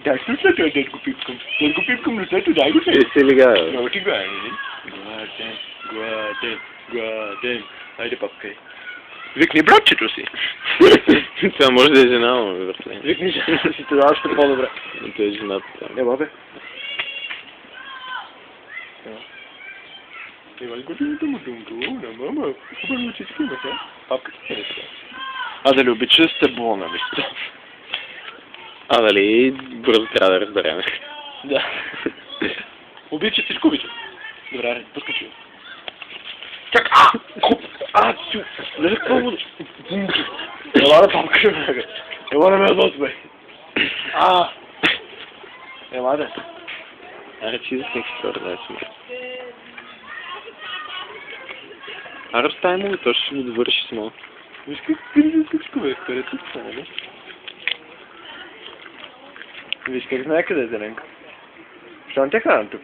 Так, слушай, дядьку Пипком. Дядьку Пипком, ну ты дай гуляй. Esse ligaram. Ну, que ganha, Guardem. Haydi bakayım. Vik ne bırakçı si? Então, може да е жена, но вероятно. Vik ne si te daš te по-добре. Това е жената там. Бабе. Вали годините му думко, на мама. Хубаво всички има сега. Папка се не сега. А да люби, че сте болна, вижте. А дали бързо трябва да разберем? Да. Обича, всичко обича. Добре, пускай чу. Чак, чу. Лежа какво буду? Ела да папка, бе. Ела да ме отвод, бе. Ела да. Аре, че за всеки хора да сме. Аре, остави му, то ще го довърши с малко. Виж как всичко, бе. Къде тук са, нали? Виж как знае къде е Зеленко. Що не те храна тук?